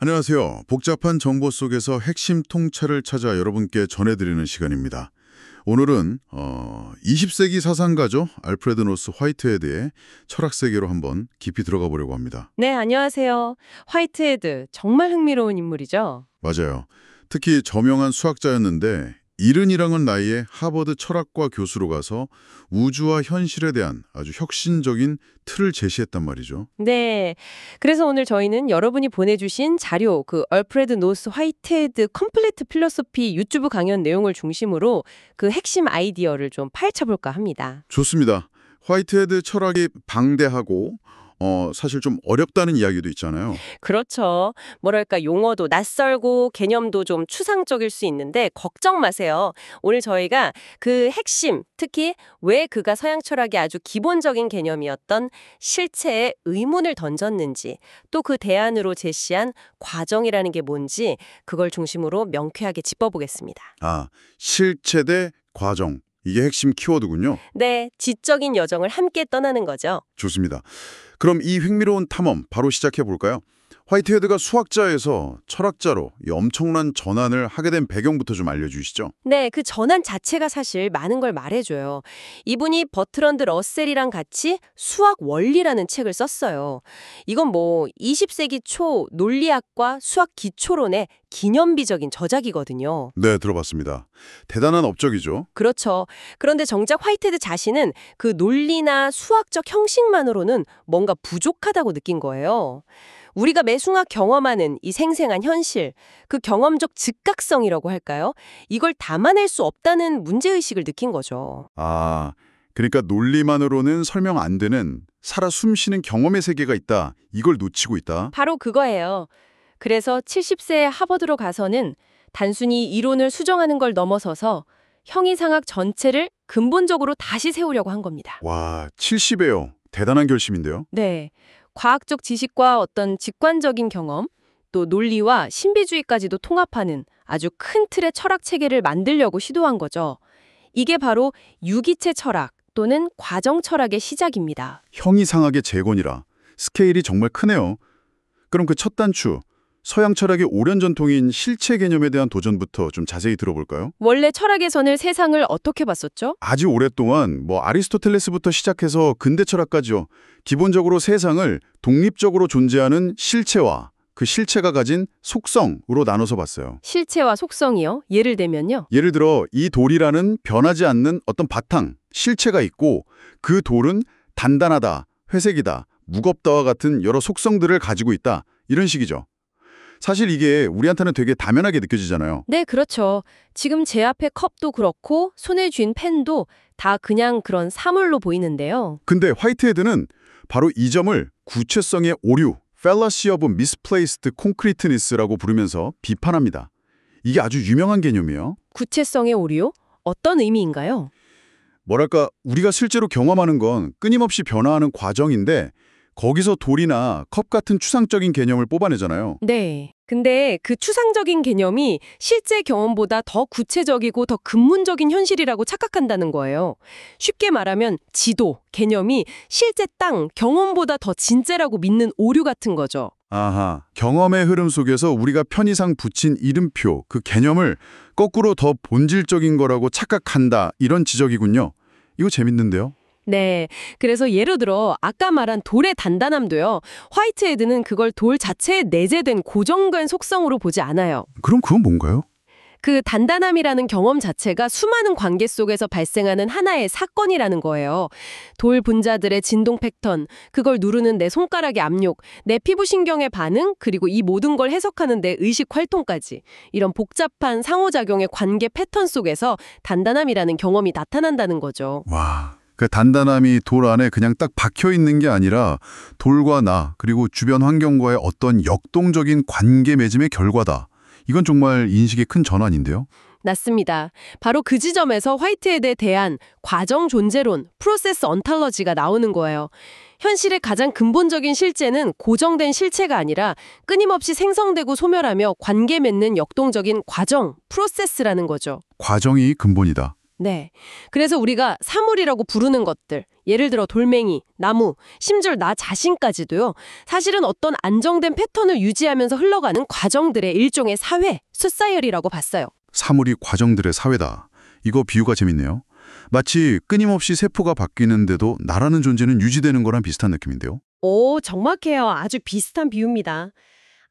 안녕하세요. 복잡한 정보 속에서 핵심 통찰을 찾아 여러분께 전해드리는 시간입니다. 오늘은 20세기 사상가죠. 알프레드 노스 화이트헤드의 철학 세계로 한번 깊이 들어가 보려고 합니다. 네, 안녕하세요. 화이트헤드, 정말 흥미로운 인물이죠? 맞아요. 특히 저명한 수학자였는데 70이라는 나이에 하버드 철학과 교수로 가서 우주와 현실에 대한 아주 혁신적인 틀을 제시했단 말이죠. 네, 그래서 오늘 저희는 여러분이 보내주신 자료, 알프레드 노스 화이트헤드 컴플리트 필로소피 유튜브 강연 내용을 중심으로 그 핵심 아이디어를 좀 파헤쳐볼까 합니다. 좋습니다. 화이트헤드 철학이 방대하고 사실 좀 어렵다는 이야기도 있잖아요. 그렇죠. 뭐랄까, 용어도 낯설고 개념도 좀 추상적일 수 있는데 걱정 마세요. 오늘 저희가 그 핵심, 특히 왜 그가 서양 철학의 아주 기본적인 개념이었던 실체에 의문을 던졌는지, 또 그 대안으로 제시한 과정이라는 게 뭔지 그걸 중심으로 명쾌하게 짚어보겠습니다. 실체 대 과정. 이게 핵심 키워드군요. 네, 지적인 여정을 함께 떠나는 거죠. 좋습니다. 그럼 이 흥미로운 탐험 바로 시작해 볼까요? 화이트헤드가 수학자에서 철학자로 이 엄청난 전환을 하게 된 배경부터 좀 알려주시죠. 네, 그 전환 자체가 사실 많은 걸 말해줘요. 이분이 버트런드 러셀이랑 같이 수학 원리라는 책을 썼어요. 이건 20세기 초 논리학과 수학 기초론의 기념비적인 저작이거든요. 네, 들어봤습니다. 대단한 업적이죠. 그렇죠. 그런데 정작 화이트헤드 자신은 그 논리나 수학적 형식만으로는 뭔가 부족하다고 느낀 거예요. 우리가 매순간 경험하는 이 생생한 현실, 그 경험적 즉각성이라고 할까요? 이걸 담아낼 수 없다는 문제의식을 느낀 거죠. 그러니까 논리만으로는 설명 안 되는 살아 숨쉬는 경험의 세계가 있다. 이걸 놓치고 있다. 바로 그거예요. 그래서 70세에 하버드로 가서는 단순히 이론을 수정하는 걸 넘어서서 형이상학 전체를 근본적으로 다시 세우려고 한 겁니다. 와, 70이에요. 대단한 결심인데요. 네. 과학적 지식과 어떤 직관적인 경험, 또 논리와 신비주의까지도 통합하는 아주 큰 틀의 철학 체계를 만들려고 시도한 거죠. 이게 바로 유기체 철학 또는 과정 철학의 시작입니다. 형이상학의 재건이라 스케일이 정말 크네요. 그럼 그 첫 단추, 서양 철학의 오랜 전통인 실체 개념에 대한 도전부터 좀 자세히 들어볼까요? 원래 철학에서는 세상을 어떻게 봤었죠? 아주 오랫동안 아리스토텔레스부터 시작해서 근대 철학까지요. 기본적으로 세상을 독립적으로 존재하는 실체와 그 실체가 가진 속성으로 나눠서 봤어요. 실체와 속성이요? 예를 들면요? 예를 들어 이 돌이라는 변하지 않는 어떤 바탕, 실체가 있고 그 돌은 단단하다, 회색이다, 무겁다와 같은 여러 속성들을 가지고 있다. 이런 식이죠. 사실 이게 우리한테는 되게 당연하게 느껴지잖아요. 네, 그렇죠. 지금 제 앞에 컵도 그렇고 손에 쥔 펜도 다 그냥 그런 사물로 보이는데요. 근데 화이트헤드는 바로 이 점을 구체성의 오류, fallacy of misplaced concreteness라고 부르면서 비판합니다. 이게 아주 유명한 개념이에요. 구체성의 오류? 어떤 의미인가요? 뭐랄까, 우리가 실제로 경험하는 건 끊임없이 변화하는 과정인데 거기서 돌이나 컵 같은 추상적인 개념을 뽑아내잖아요. 네. 근데 그 추상적인 개념이 실제 경험보다 더 구체적이고 더 근본적인 현실이라고 착각한다는 거예요. 쉽게 말하면 지도, 개념이 실제 땅, 경험보다 더 진짜라고 믿는 오류 같은 거죠. 경험의 흐름 속에서 우리가 편의상 붙인 이름표, 그 개념을 거꾸로 더 본질적인 거라고 착각한다. 이런 지적이군요. 이거 재밌는데요? 네. 그래서 예를 들어 아까 말한 돌의 단단함도요. 화이트헤드는 그걸 돌 자체에 내재된 고정된 속성으로 보지 않아요. 그럼 그건 뭔가요? 그 단단함이라는 경험 자체가 수많은 관계 속에서 발생하는 하나의 사건이라는 거예요. 돌 분자들의 진동 패턴, 그걸 누르는 내 손가락의 압력, 내 피부신경의 반응, 그리고 이 모든 걸 해석하는 내 의식 활동까지. 이런 복잡한 상호작용의 관계 패턴 속에서 단단함이라는 경험이 나타난다는 거죠. 와, 그 단단함이 돌 안에 그냥 딱 박혀 있는 게 아니라 돌과 나, 그리고 주변 환경과의 어떤 역동적인 관계 맺음의 결과다. 이건 정말 인식의 큰 전환인데요. 맞습니다. 바로 그 지점에서 화이트헤드에 대한 과정 존재론, 프로세스 언탈러지가 나오는 거예요. 현실의 가장 근본적인 실제는 고정된 실체가 아니라 끊임없이 생성되고 소멸하며 관계 맺는 역동적인 과정, 프로세스라는 거죠. 과정이 근본이다. 네. 그래서 우리가 사물이라고 부르는 것들, 예를 들어 돌멩이, 나무, 심지어 나 자신까지도요. 사실은 어떤 안정된 패턴을 유지하면서 흘러가는 과정들의 일종의 사회, 소사이어리라고 봤어요. 사물이 과정들의 사회다. 이거 비유가 재밌네요. 마치 끊임없이 세포가 바뀌는데도 나라는 존재는 유지되는 거랑 비슷한 느낌인데요. 오, 정확해요. 아주 비슷한 비유입니다.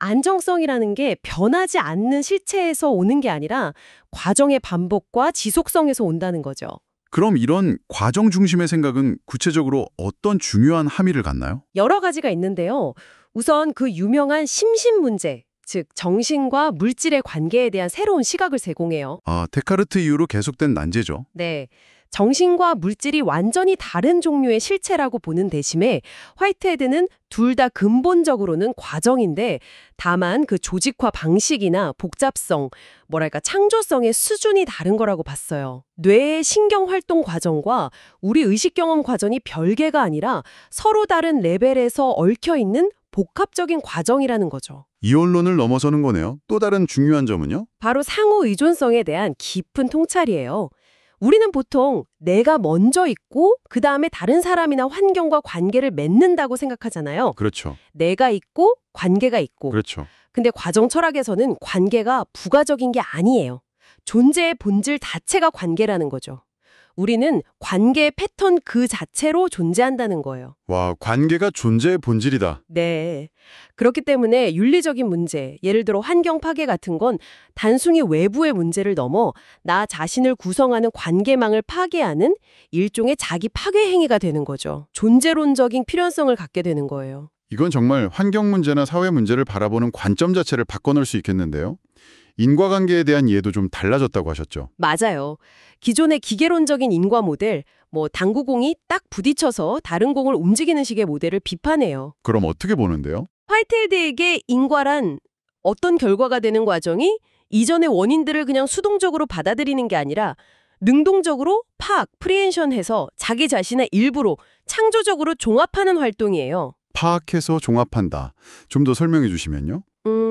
안정성이라는 게 변하지 않는 실체에서 오는 게 아니라 과정의 반복과 지속성에서 온다는 거죠. 그럼 이런 과정 중심의 생각은 구체적으로 어떤 중요한 함의를 갖나요? 여러 가지가 있는데요. 우선 그 유명한 심신 문제, 즉 정신과 물질의 관계에 대한 새로운 시각을 제공해요. 아, 데카르트 이후로 계속된 난제죠. 네. 정신과 물질이 완전히 다른 종류의 실체라고 보는 대신에 화이트헤드는 둘 다 근본적으로는 과정인데 다만 그 조직화 방식이나 복잡성, 뭐랄까 창조성의 수준이 다른 거라고 봤어요. 뇌의 신경활동 과정과 우리 의식 경험 과정이 별개가 아니라 서로 다른 레벨에서 얽혀있는 복합적인 과정이라는 거죠. 이원론을 넘어서는 거네요. 또 다른 중요한 점은요? 바로 상호 의존성에 대한 깊은 통찰이에요. 우리는 보통 내가 먼저 있고 그 다음에 다른 사람이나 환경과 관계를 맺는다고 생각하잖아요. 그렇죠. 내가 있고 관계가 있고. 그렇죠. 근데 과정 철학에서는 관계가 부가적인 게 아니에요. 존재의 본질 자체가 관계라는 거죠. 우리는 관계의 패턴 그 자체로 존재한다는 거예요. 와, 관계가 존재의 본질이다. 네. 그렇기 때문에 윤리적인 문제, 예를 들어 환경 파괴 같은 건 단순히 외부의 문제를 넘어 나 자신을 구성하는 관계망을 파괴하는 일종의 자기 파괴 행위가 되는 거죠. 존재론적인 필연성을 갖게 되는 거예요. 이건 정말 환경 문제나 사회 문제를 바라보는 관점 자체를 바꿔놓을 수 있겠는데요. 인과관계에 대한 이해도 좀 달라졌다고 하셨죠. 맞아요. 기존의 기계론적인 인과 모델, 당구공이 딱 부딪혀서 다른 공을 움직이는 식의 모델을 비판해요. 그럼 어떻게 보는데요? 화이트헤드에게 인과란 어떤 결과가 되는 과정이 이전의 원인들을 그냥 수동적으로 받아들이는 게 아니라 능동적으로 프리엔션해서 자기 자신의 일부로 창조적으로 종합하는 활동이에요. 파악해서 종합한다. 좀 더 설명해 주시면요.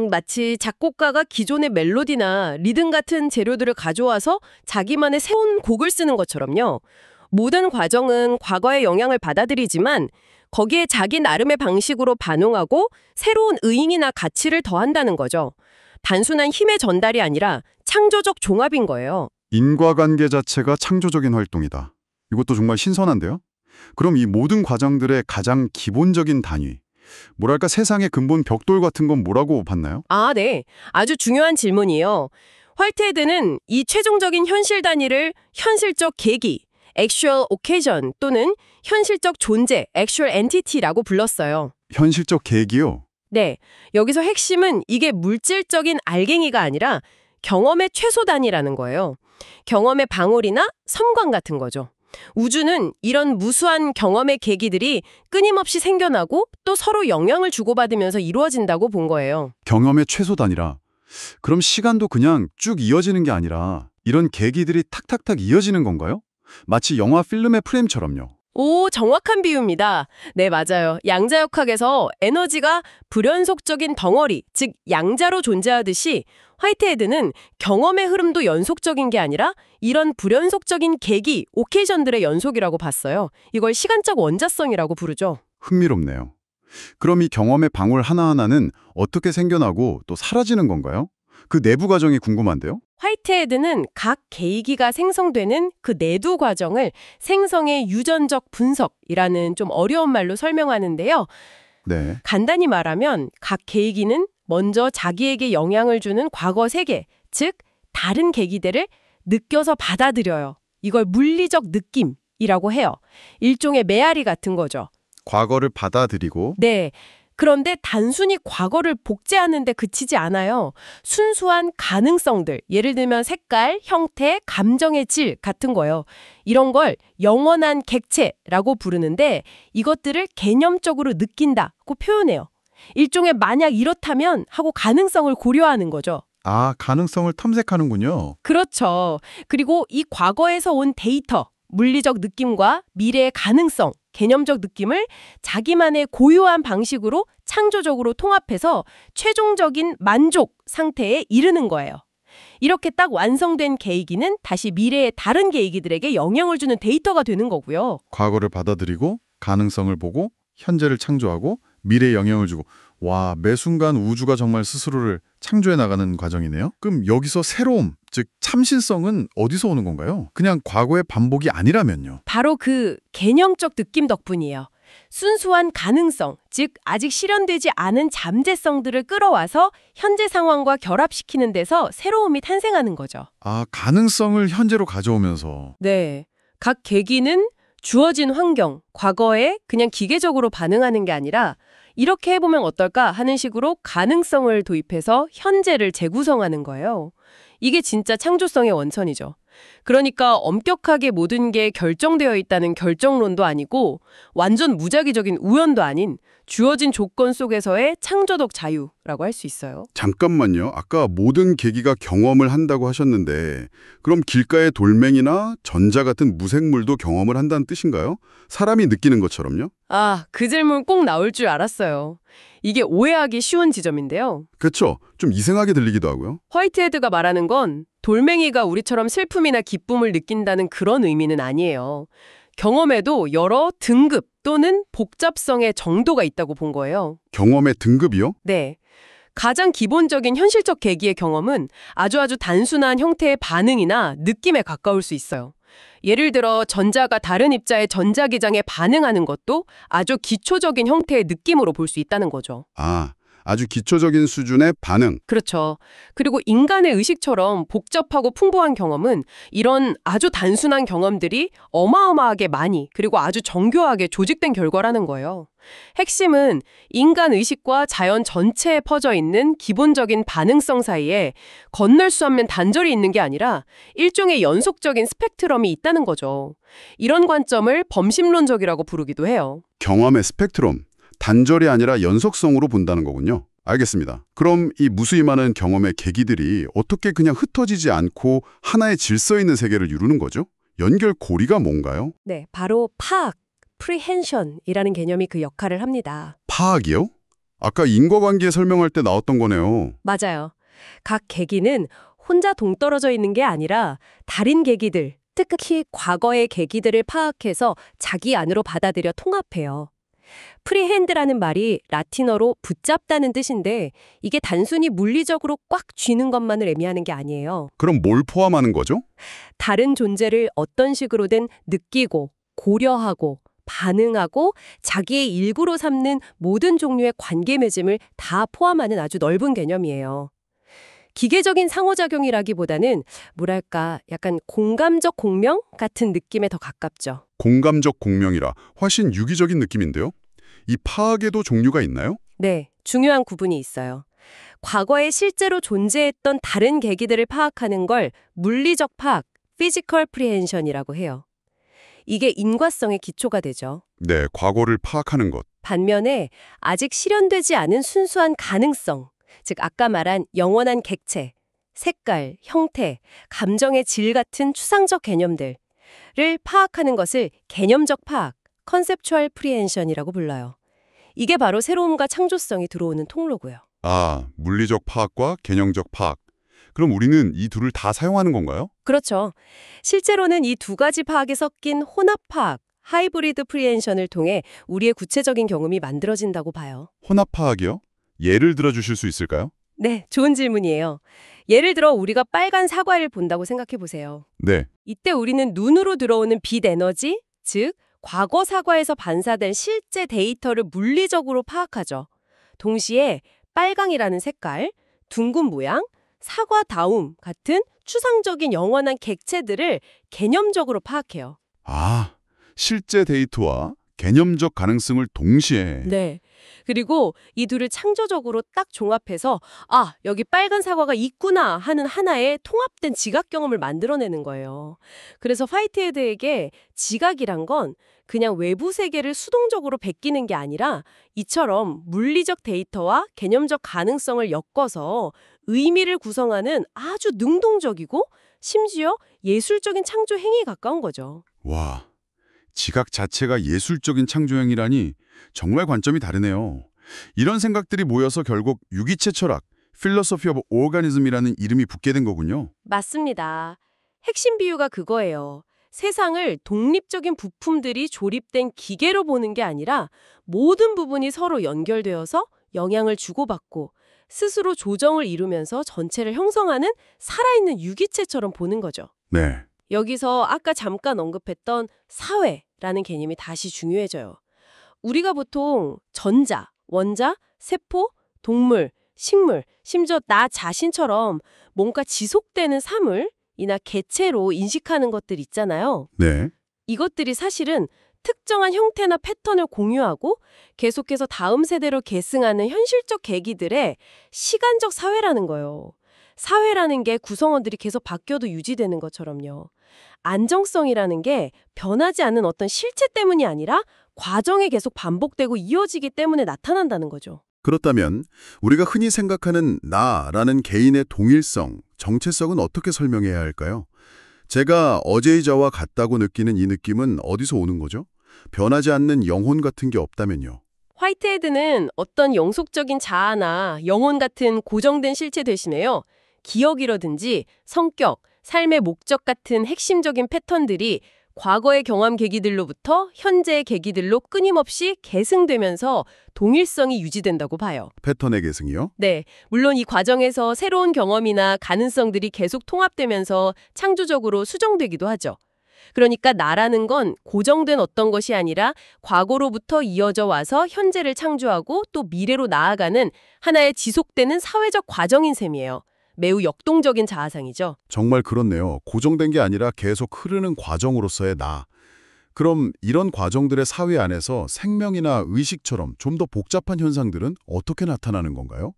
마치 작곡가가 기존의 멜로디나 리듬 같은 재료들을 가져와서 자기만의 새로운 곡을 쓰는 것처럼요. 모든 과정은 과거의 영향을 받아들이지만 거기에 자기 나름의 방식으로 반응하고 새로운 의의나 가치를 더한다는 거죠. 단순한 힘의 전달이 아니라 창조적 종합인 거예요. 인과관계 자체가 창조적인 활동이다. 이것도 정말 신선한데요? 그럼 이 모든 과정들의 가장 기본적인 단위, 뭐랄까 세상의 근본 벽돌 같은 건 뭐라고 봤나요? 네. 아주 중요한 질문이에요. 화이트헤드는 이 최종적인 현실 단위를 현실적 계기, actual occasion 또는 현실적 존재, actual entity라고 불렀어요. 현실적 계기요? 네. 여기서 핵심은 이게 물질적인 알갱이가 아니라 경험의 최소 단위라는 거예요. 경험의 방울이나 섬광 같은 거죠. 우주는 이런 무수한 경험의 계기들이 끊임없이 생겨나고 또 서로 영향을 주고받으면서 이루어진다고 본 거예요. 경험의 최소 단위라. 그럼 시간도 그냥 쭉 이어지는 게 아니라 이런 계기들이 탁탁탁 이어지는 건가요? 마치 영화 필름의 프레임처럼요. 오, 정확한 비유입니다. 네, 맞아요. 양자역학에서 에너지가 불연속적인 덩어리, 즉 양자로 존재하듯이 화이트헤드는 경험의 흐름도 연속적인 게 아니라 이런 불연속적인 계기, 오케이전들의 연속이라고 봤어요. 이걸 시간적 원자성이라고 부르죠. 흥미롭네요. 그럼 이 경험의 방울 하나하나는 어떻게 생겨나고 또 사라지는 건가요? 그 내부 과정이 궁금한데요? 화이트헤드는 각 계기가 생성되는 그 내두 과정을 생성의 유전적 분석이라는 좀 어려운 말로 설명하는데요. 네. 간단히 말하면 각 계기는 먼저 자기에게 영향을 주는 과거 세계, 즉 다른 계기들을 느껴서 받아들여요. 이걸 물리적 느낌이라고 해요. 일종의 메아리 같은 거죠. 과거를 받아들이고 네. 그런데 단순히 과거를 복제하는 데 그치지 않아요. 순수한 가능성들, 예를 들면 색깔, 형태, 감정의 질 같은 거요. 이런 걸 영원한 객체라고 부르는데 이것들을 개념적으로 느낀다고 표현해요. 일종의 만약 이렇다면 하고 가능성을 고려하는 거죠. 아, 가능성을 탐색하는군요. 그렇죠. 그리고 이 과거에서 온 데이터, 물리적 느낌과 미래의 가능성, 개념적 느낌을 자기만의 고유한 방식으로 창조적으로 통합해서 최종적인 만족 상태에 이르는 거예요. 이렇게 딱 완성된 계기는 다시 미래의 다른 계기들에게 영향을 주는 데이터가 되는 거고요. 과거를 받아들이고 가능성을 보고 현재를 창조하고 미래에 영향을 주고 와, 매 순간 우주가 정말 스스로를 창조해 나가는 과정이네요. 그럼 여기서 새로움, 즉 참신성은 어디서 오는 건가요? 그냥 과거의 반복이 아니라면요. 바로 그 개념적 느낌 덕분이에요. 순수한 가능성, 즉 아직 실현되지 않은 잠재성들을 끌어와서 현재 상황과 결합시키는 데서 새로움이 탄생하는 거죠. 아, 가능성을 현재로 가져오면서 네. 각 계기는 주어진 환경, 과거에 그냥 기계적으로 반응하는 게 아니라 이렇게 해보면 어떨까 하는 식으로 가능성을 도입해서 현재를 재구성하는 거예요. 이게 진짜 창조성의 원천이죠. 그러니까 엄격하게 모든 게 결정되어 있다는 결정론도 아니고 완전 무작위적인 우연도 아닌 주어진 조건 속에서의 창조적 자유라고 할 수 있어요. 잠깐만요. 아까 모든 계기가 경험을 한다고 하셨는데 그럼 길가의 돌멩이나 전자 같은 무생물도 경험을 한다는 뜻인가요? 사람이 느끼는 것처럼요? 아, 그 질문 꼭 나올 줄 알았어요. 이게 오해하기 쉬운 지점인데요. 그렇죠. 좀 이상하게 들리기도 하고요. 화이트헤드가 말하는 건 돌멩이가 우리처럼 슬픔이나 기쁨을 느낀다는 그런 의미는 아니에요. 경험에도 여러 등급 또는 복잡성의 정도가 있다고 본 거예요. 경험의 등급이요? 네. 가장 기본적인 현실적 계기의 경험은 아주 단순한 형태의 반응이나 느낌에 가까울 수 있어요. 예를 들어 전자가 다른 입자의 전자기장에 반응하는 것도 아주 기초적인 형태의 느낌으로 볼 수 있다는 거죠. 아, 아주 기초적인 수준의 반응. 그렇죠. 그리고 인간의 의식처럼 복잡하고 풍부한 경험은 이런 아주 단순한 경험들이 어마어마하게 많이 그리고 아주 정교하게 조직된 결과라는 거예요. 핵심은 인간 의식과 자연 전체에 퍼져 있는 기본적인 반응성 사이에 건널 수 없는 단절이 있는 게 아니라 일종의 연속적인 스펙트럼이 있다는 거죠. 이런 관점을 범심론적이라고 부르기도 해요. 경험의 스펙트럼. 단절이 아니라 연속성으로 본다는 거군요. 알겠습니다. 그럼 이 무수히 많은 경험의 계기들이 어떻게 그냥 흩어지지 않고 하나의 질서 있는 세계를 이루는 거죠? 연결고리가 뭔가요? 네, 바로 파악, 프리헨션이라는 개념이 그 역할을 합니다. 파악이요? 아까 인과관계 설명할 때 나왔던 거네요. 맞아요. 각 계기는 혼자 동떨어져 있는 게 아니라 다른 계기들, 특히 과거의 계기들을 파악해서 자기 안으로 받아들여 통합해요. 프리핸드라는 말이 라틴어로 붙잡다는 뜻인데 이게 단순히 물리적으로 꽉 쥐는 것만을 의미하는 게 아니에요. 그럼 뭘 포함하는 거죠? 다른 존재를 어떤 식으로든 느끼고 고려하고 반응하고 자기의 일구로 삼는 모든 종류의 관계 맺음을 다 포함하는 아주 넓은 개념이에요. 기계적인 상호작용이라기보다는 뭐랄까 약간 공감적 공명 같은 느낌에 더 가깝죠. 공감적 공명이라 훨씬 유기적인 느낌인데요? 이 파악에도 종류가 있나요? 네, 중요한 구분이 있어요. 과거에 실제로 존재했던 다른 계기들을 파악하는 걸 물리적 파악, physical apprehension이라고 해요. 이게 인과성의 기초가 되죠. 네, 과거를 파악하는 것. 반면에 아직 실현되지 않은 순수한 가능성, 즉 아까 말한 영원한 객체, 색깔, 형태, 감정의 질 같은 추상적 개념들을 파악하는 것을 개념적 파악, 컨셉추얼 프리헨션이라고 불러요. 이게 바로 새로움과 창조성이 들어오는 통로고요. 아, 물리적 파악과 개념적 파악. 그럼 우리는 이 둘을 다 사용하는 건가요? 그렇죠. 실제로는 이 두 가지 파악이 섞인 혼합 파악, 하이브리드 프리헨션을 통해 우리의 구체적인 경험이 만들어진다고 봐요. 혼합 파악이요? 예를 들어 주실 수 있을까요? 네, 좋은 질문이에요. 예를 들어 우리가 빨간 사과를 본다고 생각해 보세요. 네. 이때 우리는 눈으로 들어오는 빛 에너지, 즉 과거 사과에서 반사된 실제 데이터를 물리적으로 파악하죠. 동시에 빨강이라는 색깔, 둥근 모양, 사과다움 같은 추상적인 영원한 객체들을 개념적으로 파악해요. 아, 실제 데이터와 개념적 가능성을 동시에. 네. 그리고 이 둘을 창조적으로 딱 종합해서 아, 여기 빨간 사과가 있구나 하는 하나의 통합된 지각 경험을 만들어내는 거예요. 그래서 화이트헤드에게 지각이란 건 그냥 외부 세계를 수동적으로 베끼는 게 아니라 이처럼 물리적 데이터와 개념적 가능성을 엮어서 의미를 구성하는 아주 능동적이고 심지어 예술적인 창조 행위에 가까운 거죠. 와, 지각 자체가 예술적인 창조형이라니 정말 관점이 다르네요. 이런 생각들이 모여서 결국 유기체 철학, Philosophy of Organism이라는 이름이 붙게 된 거군요. 맞습니다. 핵심 비유가 그거예요. 세상을 독립적인 부품들이 조립된 기계로 보는 게 아니라 모든 부분이 서로 연결되어서 영향을 주고받고 스스로 조정을 이루면서 전체를 형성하는 살아있는 유기체처럼 보는 거죠. 네. 여기서 아까 잠깐 언급했던 사회라는 개념이 다시 중요해져요. 우리가 보통 전자, 원자, 세포, 동물, 식물, 심지어 나 자신처럼 뭔가 지속되는 사물이나 개체로 인식하는 것들 있잖아요. 네. 이것들이 사실은 특정한 형태나 패턴을 공유하고 계속해서 다음 세대로 계승하는 현실적 계기들의 시간적 사회라는 거예요. 사회라는 게 구성원들이 계속 바뀌어도 유지되는 것처럼요. 안정성이라는 게 변하지 않는 어떤 실체 때문이 아니라 과정이 계속 반복되고 이어지기 때문에 나타난다는 거죠. 그렇다면 우리가 흔히 생각하는 나라는 개인의 동일성, 정체성은 어떻게 설명해야 할까요? 제가 어제의 저와 같다고 느끼는 이 느낌은 어디서 오는 거죠? 변하지 않는 영혼 같은 게 없다면요. 화이트헤드는 어떤 영속적인 자아나 영혼 같은 고정된 실체 대신에요. 기억이라든지 성격, 삶의 목적 같은 핵심적인 패턴들이 과거의 경험 계기들로부터 현재의 계기들로 끊임없이 계승되면서 동일성이 유지된다고 봐요. 패턴의 계승이요? 네, 물론 이 과정에서 새로운 경험이나 가능성들이 계속 통합되면서 창조적으로 수정되기도 하죠. 그러니까 나라는 건 고정된 어떤 것이 아니라 과거로부터 이어져 와서 현재를 창조하고 또 미래로 나아가는 하나의 지속되는 사회적 과정인 셈이에요. 매우 역동적인 자아상이죠. 정말 그렇네요. 고정된 게 아니라 계속 흐르는 과정으로서의 나. 그럼 이런 과정들의 사회 안에서 생명이나 의식처럼 좀 더 복잡한 현상들은 어떻게 나타나는 건가요?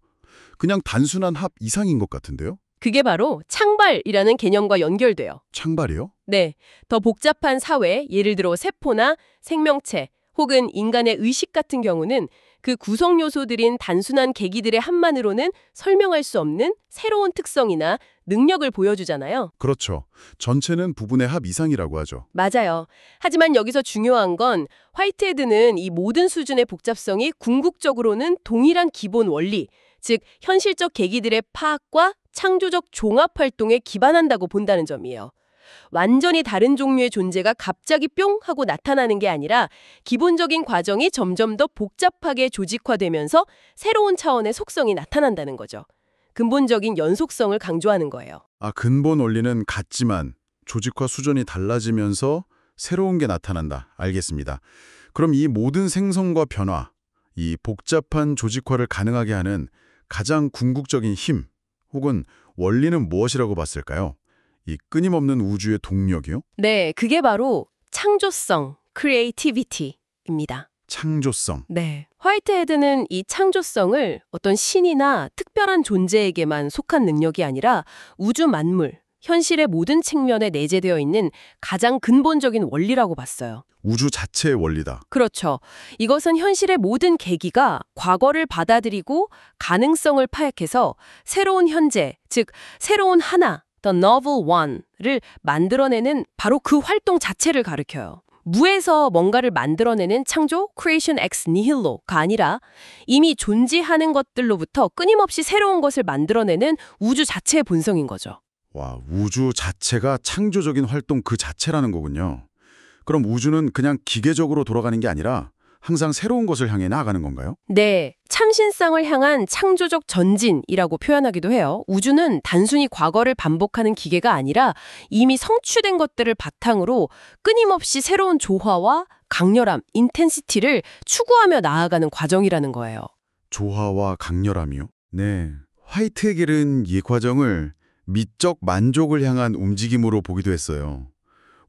그냥 단순한 합 이상인 것 같은데요? 그게 바로 창발이라는 개념과 연결돼요. 창발이요? 네, 더 복잡한 사회, 예를 들어 세포나 생명체 혹은 인간의 의식 같은 경우는 그 구성 요소들인 단순한 계기들의 합만으로는 설명할 수 없는 새로운 특성이나 능력을 보여주잖아요. 그렇죠. 전체는 부분의 합 이상이라고 하죠. 맞아요. 하지만 여기서 중요한 건 화이트헤드는 이 모든 수준의 복잡성이 궁극적으로는 동일한 기본 원리, 즉 현실적 계기들의 파악과 창조적 종합 활동에 기반한다고 본다는 점이에요. 완전히 다른 종류의 존재가 갑자기 뿅 하고 나타나는 게 아니라 기본적인 과정이 점점 더 복잡하게 조직화되면서 새로운 차원의 속성이 나타난다는 거죠. 근본적인 연속성을 강조하는 거예요. 근본 원리는 같지만 조직화 수준이 달라지면서 새로운 게 나타난다. 알겠습니다. 그럼 이 모든 생성과 변화, 이 복잡한 조직화를 가능하게 하는 가장 궁극적인 힘 혹은 원리는 무엇이라고 봤을까요? 이 끊임없는 우주의 동력이요? 네, 그게 바로 창조성, creativity입니다. 창조성. 네. 화이트헤드는 이 창조성을 어떤 신이나 특별한 존재에게만 속한 능력이 아니라 우주 만물, 현실의 모든 측면에 내재되어 있는 가장 근본적인 원리라고 봤어요. 우주 자체의 원리다. 그렇죠. 이것은 현실의 모든 계기가 과거를 받아들이고 가능성을 파악해서 새로운 현재, 즉 새로운 하나, The Novel One를 만들어내는 바로 그 활동 자체를 가리켜요. 무에서 뭔가를 만들어내는 창조, Creation ex nihillo가 아니라 이미 존재하는 것들로부터 끊임없이 새로운 것을 만들어내는 우주 자체의 본성인 거죠. 와, 우주 자체가 창조적인 활동 그 자체라는 거군요. 그럼 우주는 그냥 기계적으로 돌아가는 게 아니라 항상 새로운 것을 향해 나아가는 건가요? 네, 참신성을 향한 창조적 전진이라고 표현하기도 해요. 우주는 단순히 과거를 반복하는 기계가 아니라 이미 성취된 것들을 바탕으로 끊임없이 새로운 조화와 강렬함, 인텐시티를 추구하며 나아가는 과정이라는 거예요. 조화와 강렬함이요? 네. 화이트헤겔은 이 과정을 미적 만족을 향한 움직임으로 보기도 했어요.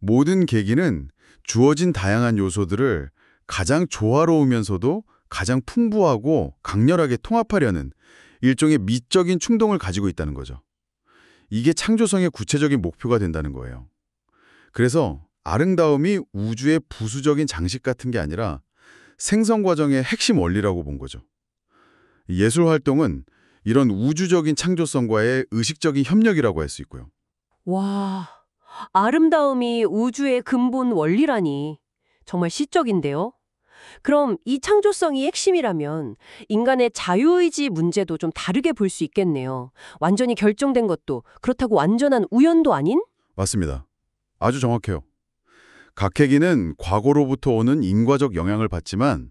모든 계기는 주어진 다양한 요소들을 가장 조화로우면서도 가장 풍부하고 강렬하게 통합하려는 일종의 미적인 충동을 가지고 있다는 거죠. 이게 창조성의 구체적인 목표가 된다는 거예요. 그래서 아름다움이 우주의 부수적인 장식 같은 게 아니라 생성 과정의 핵심 원리라고 본 거죠. 예술 활동은 이런 우주적인 창조성과의 의식적인 협력이라고 할 수 있고요. 와, 아름다움이 우주의 근본 원리라니. 정말 시적인데요. 그럼 이 창조성이 핵심이라면 인간의 자유의지 문제도 좀 다르게 볼 수 있겠네요. 완전히 결정된 것도 그렇다고 완전한 우연도 아닌? 맞습니다. 아주 정확해요. 각해기는 과거로부터 오는 인과적 영향을 받지만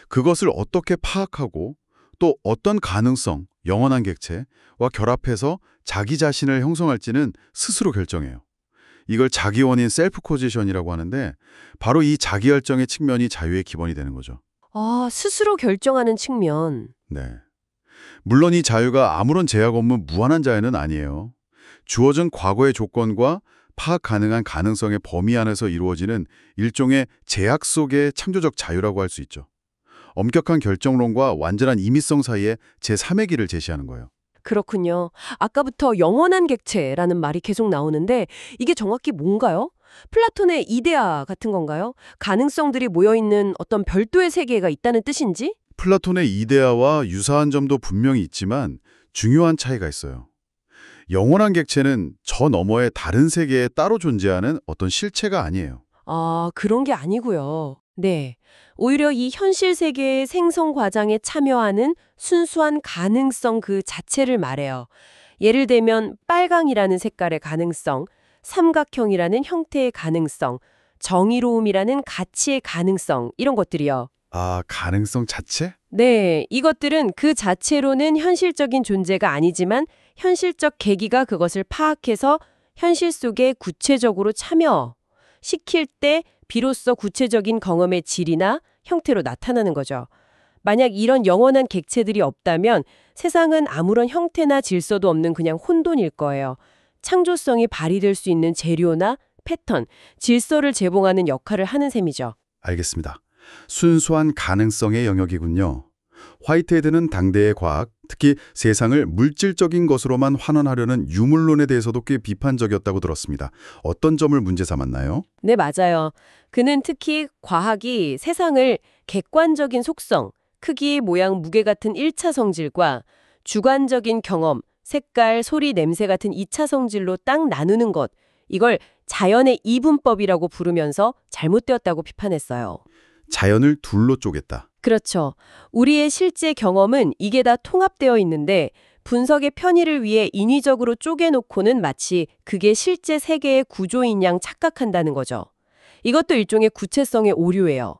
그것을 어떻게 파악하고 또 어떤 가능성, 영원한 객체와 결합해서 자기 자신을 형성할지는 스스로 결정해요. 이걸 자기 원인 셀프 코지션이라고 하는데 바로 이 자기 결정의 측면이 자유의 기본이 되는 거죠. 아, 스스로 결정하는 측면. 네. 물론 이 자유가 아무런 제약 없는 무한한 자유는 아니에요. 주어진 과거의 조건과 파악 가능한 가능성의 범위 안에서 이루어지는 일종의 제약 속의 창조적 자유라고 할 수 있죠. 엄격한 결정론과 완전한 임의성 사이에 제3의 길을 제시하는 거예요. 그렇군요. 아까부터 영원한 객체라는 말이 계속 나오는데 이게 정확히 뭔가요? 플라톤의 이데아 같은 건가요? 가능성들이 모여있는 어떤 별도의 세계가 있다는 뜻인지? 플라톤의 이데아와 유사한 점도 분명히 있지만 중요한 차이가 있어요. 영원한 객체는 저 너머의 다른 세계에 따로 존재하는 어떤 실체가 아니에요. 아, 그런 게 아니고요. 네. 오히려 이 현실 세계의 생성 과정에 참여하는 순수한 가능성 그 자체를 말해요. 예를 들면 빨강이라는 색깔의 가능성, 삼각형이라는 형태의 가능성, 정의로움이라는 가치의 가능성 이런 것들이요. 아, 가능성 자체? 네, 이것들은 그 자체로는 현실적인 존재가 아니지만 현실적 계기가 그것을 파악해서 현실 속에 구체적으로 참여시킬 때 비로소 구체적인 경험의 질이나 형태로 나타나는 거죠. 만약 이런 영원한 객체들이 없다면 세상은 아무런 형태나 질서도 없는 그냥 혼돈일 거예요. 창조성이 발휘될 수 있는 재료나 패턴, 질서를 제공하는 역할을 하는 셈이죠. 알겠습니다. 순수한 가능성의 영역이군요. 화이트헤드는 당대의 과학, 특히 세상을 물질적인 것으로만 환원하려는 유물론에 대해서도 꽤 비판적이었다고 들었습니다. 어떤 점을 문제 삼았나요? 네, 맞아요. 그는 특히 과학이 세상을 객관적인 속성, 크기, 모양, 무게 같은 1차 성질과 주관적인 경험, 색깔, 소리, 냄새 같은 2차 성질로 딱 나누는 것, 이걸 자연의 이분법이라고 부르면서 잘못되었다고 비판했어요. 자연을 둘로 쪼갰다. 그렇죠. 우리의 실제 경험은 이게 다 통합되어 있는데 분석의 편의를 위해 인위적으로 쪼개놓고는 마치 그게 실제 세계의 구조인 양 착각한다는 거죠. 이것도 일종의 구체성의 오류예요.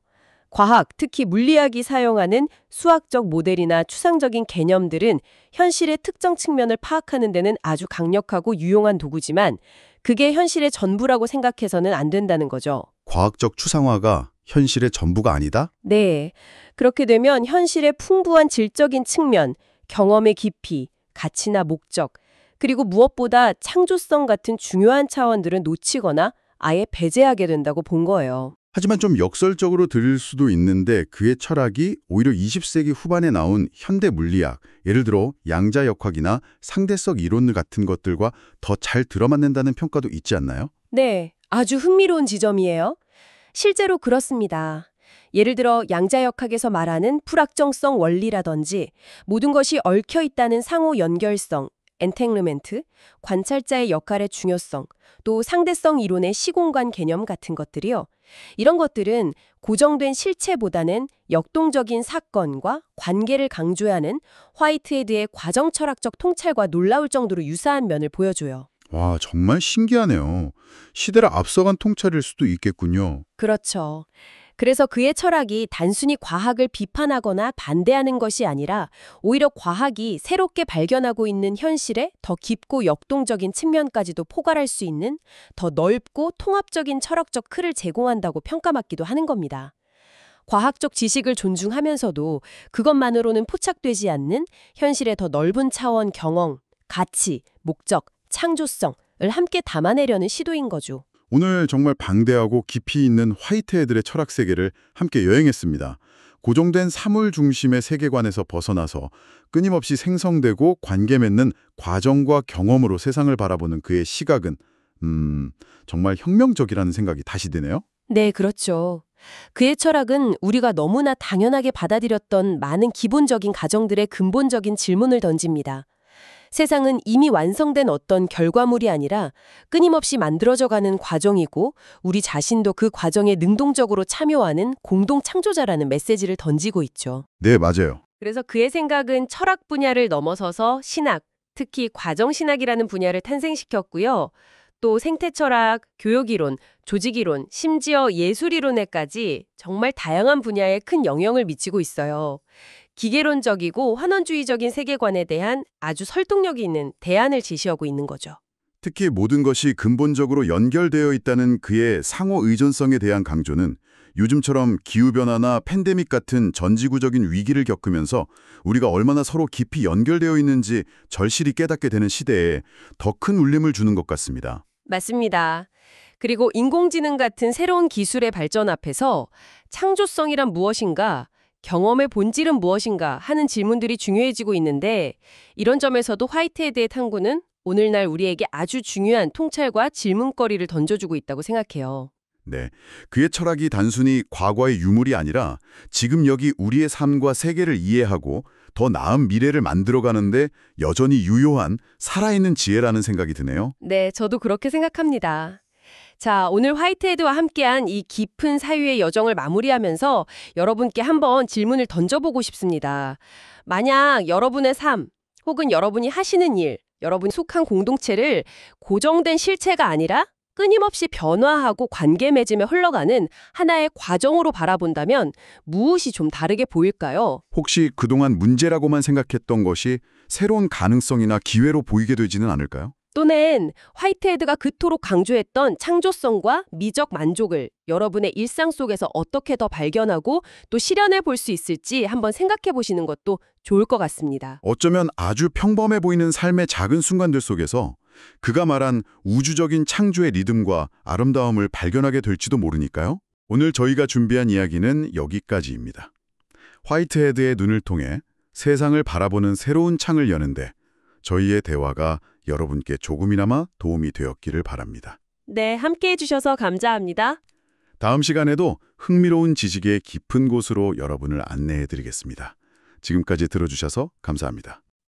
과학, 특히 물리학이 사용하는 수학적 모델이나 추상적인 개념들은 현실의 특정 측면을 파악하는 데는 아주 강력하고 유용한 도구지만 그게 현실의 전부라고 생각해서는 안 된다는 거죠. 과학적 추상화가 현실의 전부가 아니다? 네. 그렇게 되면 현실의 풍부한 질적인 측면, 경험의 깊이, 가치나 목적, 그리고 무엇보다 창조성 같은 중요한 차원들은 놓치거나 아예 배제하게 된다고 본 거예요. 하지만 좀 역설적으로 들릴 수도 있는데 그의 철학이 오히려 20세기 후반에 나온 현대 물리학, 예를 들어 양자역학이나 상대성 이론 같은 것들과 더 잘 들어맞는다는 평가도 있지 않나요? 네, 아주 흥미로운 지점이에요. 실제로 그렇습니다. 예를 들어 양자역학에서 말하는 불확정성 원리라든지 모든 것이 얽혀 있다는 상호 연결성, 엔탱르멘트, 관찰자의 역할의 중요성, 또 상대성 이론의 시공간 개념 같은 것들이요. 이런 것들은 고정된 실체보다는 역동적인 사건과 관계를 강조하는 화이트헤드의 과정 철학적 통찰과 놀라울 정도로 유사한 면을 보여줘요. 와, 정말 신기하네요. 시대를 앞서간 통찰일 수도 있겠군요. 그렇죠. 그래서 그의 철학이 단순히 과학을 비판하거나 반대하는 것이 아니라 오히려 과학이 새롭게 발견하고 있는 현실에 더 깊고 역동적인 측면까지도 포괄할 수 있는 더 넓고 통합적인 철학적 틀을 제공한다고 평가받기도 하는 겁니다. 과학적 지식을 존중하면서도 그것만으로는 포착되지 않는 현실의 더 넓은 차원 경험, 가치, 목적, 창조성을 함께 담아내려는 시도인 거죠. 오늘 정말 방대하고 깊이 있는 화이트헤드의 철학 세계를 함께 여행했습니다. 고정된 사물 중심의 세계관에서 벗어나서 끊임없이 생성되고 관계 맺는 과정과 경험으로 세상을 바라보는 그의 시각은 정말 혁명적이라는 생각이 다시 드네요. 네, 그렇죠. 그의 철학은 우리가 너무나 당연하게 받아들였던 많은 기본적인 가정들의 근본적인 질문을 던집니다. 세상은 이미 완성된 어떤 결과물이 아니라 끊임없이 만들어져가는 과정이고 우리 자신도 그 과정에 능동적으로 참여하는 공동 창조자라는 메시지를 던지고 있죠. 네, 맞아요. 그래서 그의 생각은 철학 분야를 넘어서서 신학, 특히 과정신학이라는 분야를 탄생시켰고요. 또 생태철학, 교육이론, 조직이론, 심지어 예술이론에까지 정말 다양한 분야에 큰 영향을 미치고 있어요. 기계론적이고 환원주의적인 세계관에 대한 아주 설득력이 있는 대안을 제시하고 있는 거죠. 특히 모든 것이 근본적으로 연결되어 있다는 그의 상호 의존성에 대한 강조는 요즘처럼 기후변화나 팬데믹 같은 전지구적인 위기를 겪으면서 우리가 얼마나 서로 깊이 연결되어 있는지 절실히 깨닫게 되는 시대에 더 큰 울림을 주는 것 같습니다. 맞습니다. 그리고 인공지능 같은 새로운 기술의 발전 앞에서 창조성이란 무엇인가, 경험의 본질은 무엇인가 하는 질문들이 중요해지고 있는데 이런 점에서도 화이트헤드의 탐구는 오늘날 우리에게 아주 중요한 통찰과 질문거리를 던져주고 있다고 생각해요. 네, 그의 철학이 단순히 과거의 유물이 아니라 지금 여기 우리의 삶과 세계를 이해하고 더 나은 미래를 만들어가는데 여전히 유효한 살아있는 지혜라는 생각이 드네요. 네, 저도 그렇게 생각합니다. 자, 오늘 화이트헤드와 함께한 이 깊은 사유의 여정을 마무리하면서 여러분께 한번 질문을 던져보고 싶습니다. 만약 여러분의 삶 혹은 여러분이 하시는 일, 여러분이 속한 공동체를 고정된 실체가 아니라 끊임없이 변화하고 관계 맺으며 흘러가는 하나의 과정으로 바라본다면 무엇이 좀 다르게 보일까요? 혹시 그동안 문제라고만 생각했던 것이 새로운 가능성이나 기회로 보이게 되지는 않을까요? 또는 화이트헤드가 그토록 강조했던 창조성과 미적 만족을 여러분의 일상 속에서 어떻게 더 발견하고 또 실현해 볼 수 있을지 한번 생각해 보시는 것도 좋을 것 같습니다. 어쩌면 아주 평범해 보이는 삶의 작은 순간들 속에서 그가 말한 우주적인 창조의 리듬과 아름다움을 발견하게 될지도 모르니까요. 오늘 저희가 준비한 이야기는 여기까지입니다. 화이트헤드의 눈을 통해 세상을 바라보는 새로운 창을 여는데 저희의 대화가 여러분께 조금이나마 도움이 되었기를 바랍니다. 네, 함께 해주셔서 감사합니다. 다음 시간에도 흥미로운 지식의 깊은 곳으로 여러분을 안내해드리겠습니다. 지금까지 들어주셔서 감사합니다.